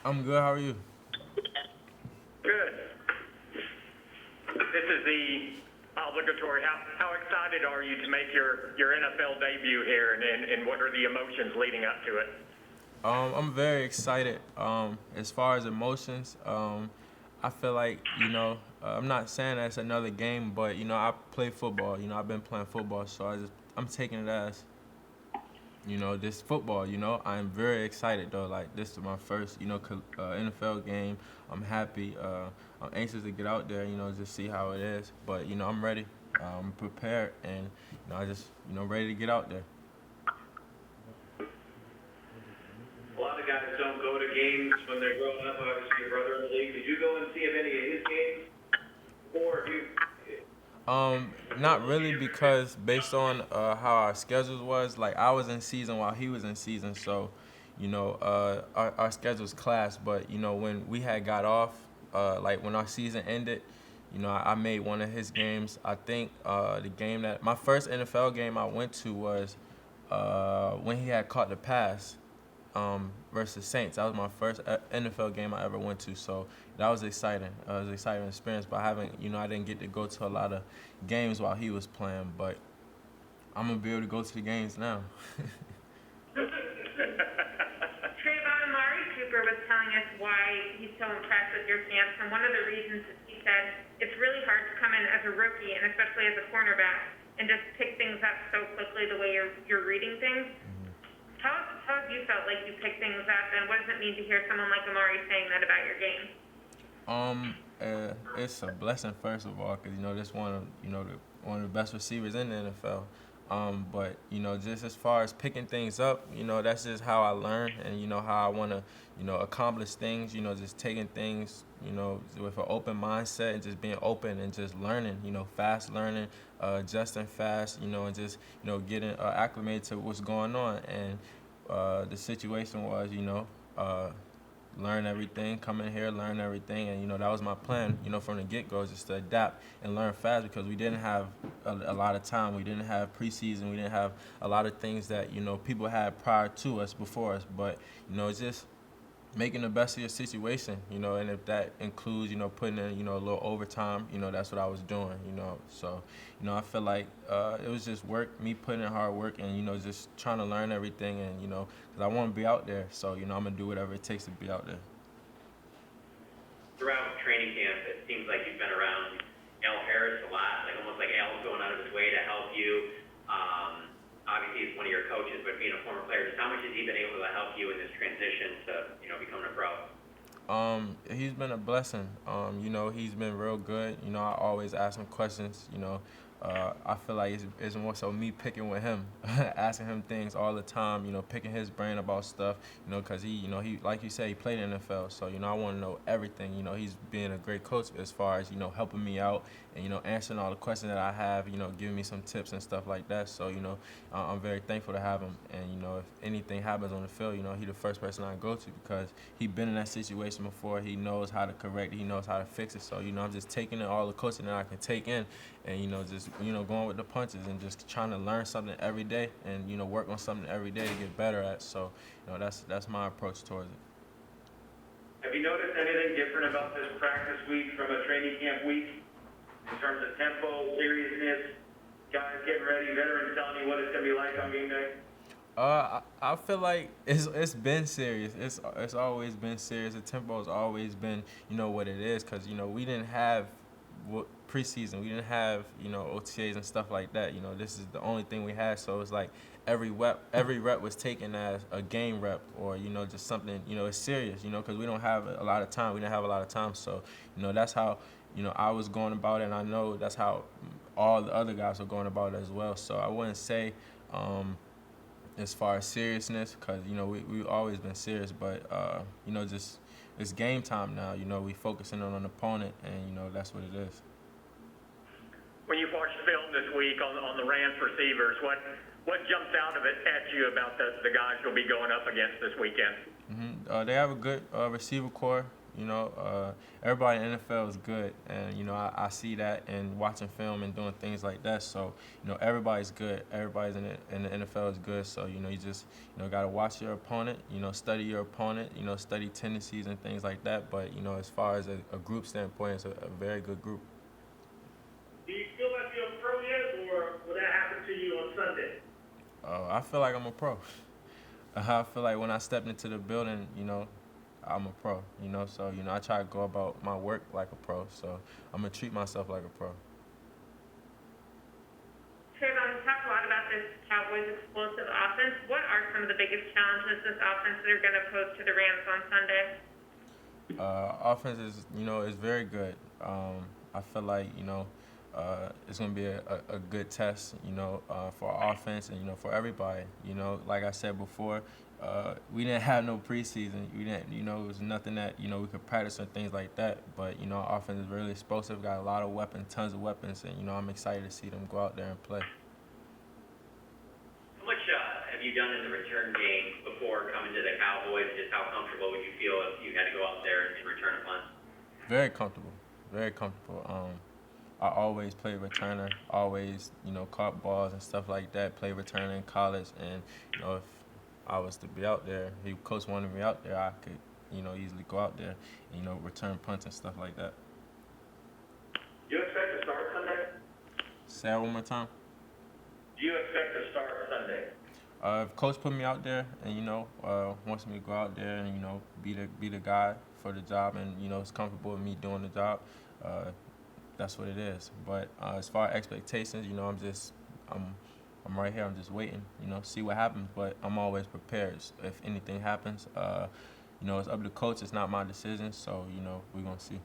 I'm good. How are you? Good. This is the obligatory. How excited are you to make your NFL debut here, and what are the emotions leading up to it? I'm very excited. As far as emotions, I feel like I'm not saying that it's another game, but I play football. I've been playing football, so I'm taking it as this football. I'm very excited though. Like this is my first NFL game. I'm happy. I'm anxious to get out there. Just see how it is. But I'm ready. I'm prepared, and I just ready to get out there. A lot of guys don't go to games when they're growing up. Obviously, your brother in the league. Did you go and see any of his games? Or you? Not really because based on how our schedules was, like I was in season while he was in season, so our schedules clashed. But when we had got off, like when our season ended, I made one of his games. I think the game that my first NFL game I went to was when he had caught the pass versus Saints. That was my first NFL game I ever went to, so that was exciting. It was an exciting experience, but I didn't get to go to a lot of games while he was playing, but I'm gonna be able to go to the games now. Trayvon Amari Cooper was telling us why he's so impressed with your stance, and one of the reasons is he said it's really hard to come in as a rookie, and especially as a cornerback, and just pick things up so quickly the way you're reading things. How have you felt like you pick things up, and what does it mean to hear someone like Amari saying that about your game? It's a blessing first of all, because this one of the best receivers in the NFL. But just as far as picking things up, that's just how I learn, and how I want to, accomplish things. Just taking things, with an open mindset and just being open and just learning. Fast learning, adjusting fast. And just getting acclimated to what's going on. And the situation was, learn everything, come in here, learn everything, and that was my plan, from the get-go, just to adapt and learn fast because we didn't have a lot of time, we didn't have preseason, we didn't have a lot of things that people had prior to us, before us, but it's just making the best of your situation, and if that includes, putting in, a little overtime, that's what I was doing, so, I feel like it was just work, me putting in hard work and, just trying to learn everything and, because I want to be out there, so, I'm going to do whatever it takes to be out there. Throughout training camp, it seems like you've been around Al Harris a lot, like almost like Al's going out of his way to help you. Obviously, he's one of your coaches, but being a former player, just how much has he been able to help you in this transition to, becoming a pro? He's been a blessing. He's been real good. I always ask him questions. I feel like it's more so me picking with him, asking him things all the time. Picking his brain about stuff. Because he like you said, he played in the NFL. So I want to know everything. He's being a great coach as far as helping me out and answering all the questions that I have. Giving me some tips and stuff like that. So I'm very thankful to have him. And if anything happens on the field, he's the first person I go to because he's been in that situation before. He knows how to correct it. He knows how to fix it. So I'm just taking in all the coaching that I can take in, and just going with the punches and just trying to learn something every day and work on something every day to get better at. So that's my approach towards it. Have you noticed anything different about this practice week from a training camp week in terms of tempo, seriousness, guys getting ready, veterans telling you what it's going to be like on game day? I feel like it's been serious. It's always been serious. The tempo has always been what it is because we didn't have preseason. We didn't have OTAs and stuff like that. This is the only thing we had. So it's like every rep was taken as a game rep or just something. It's serious. Because we don't have a lot of time. We didn't have a lot of time. So that's how I was going about it, and I know that's how all the other guys are going about it as well. So I wouldn't say. As far as seriousness, because we've always been serious, but just it's game time now. We focusing on an opponent, and that's what it is. When you watched film this week on the Rams receivers, what jumps out of it at you about the guys you'll be going up against this weekend? They have a good receiver core. Everybody in the NFL is good, and I see that in watching film and doing things like that. So everybody's good. Everybody's in the NFL is good. So you just got to watch your opponent. Study your opponent. Study tendencies and things like that. But as far as a group standpoint, it's a very good group. Do you feel like you're a pro yet, or will that happen to you on Sunday? I feel like I'm a pro. I feel like when I stepped into the building, I'm a pro, so, I try to go about my work like a pro, so I'm going to treat myself like a pro. Trevon, we talked a lot about this Cowboys explosive offense. What are some of the biggest challenges this offense are going to pose to the Rams on Sunday? Offense is very good. I feel like, it's going to be a good test, for our offense and, for everybody. Like I said before, we didn't have no preseason. We didn't, it was nothing that, we could practice and things like that. But, our offense is really explosive, got a lot of weapons, tons of weapons, and, I'm excited to see them go out there and play. How much have you done in the return game before coming to the Cowboys? Just how comfortable would you feel if you had to go out there and return a punt? Very comfortable. Very comfortable. I always played returner, always, caught balls and stuff like that, played returner in college. And, if I was to be out there, if coach wanted me out there, I could, easily go out there and, return punts and stuff like that. Do you expect to start Sunday? Say that one more time. Do you expect to start Sunday? If coach put me out there and, wants me to go out there and, be the guy for the job and, is comfortable with me doing the job, that's what it is. But as far as expectations, I'm right here. I'm just waiting, see what happens. But I'm always prepared. If anything happens, it's up to the coach. It's not my decision. So, we're going to see.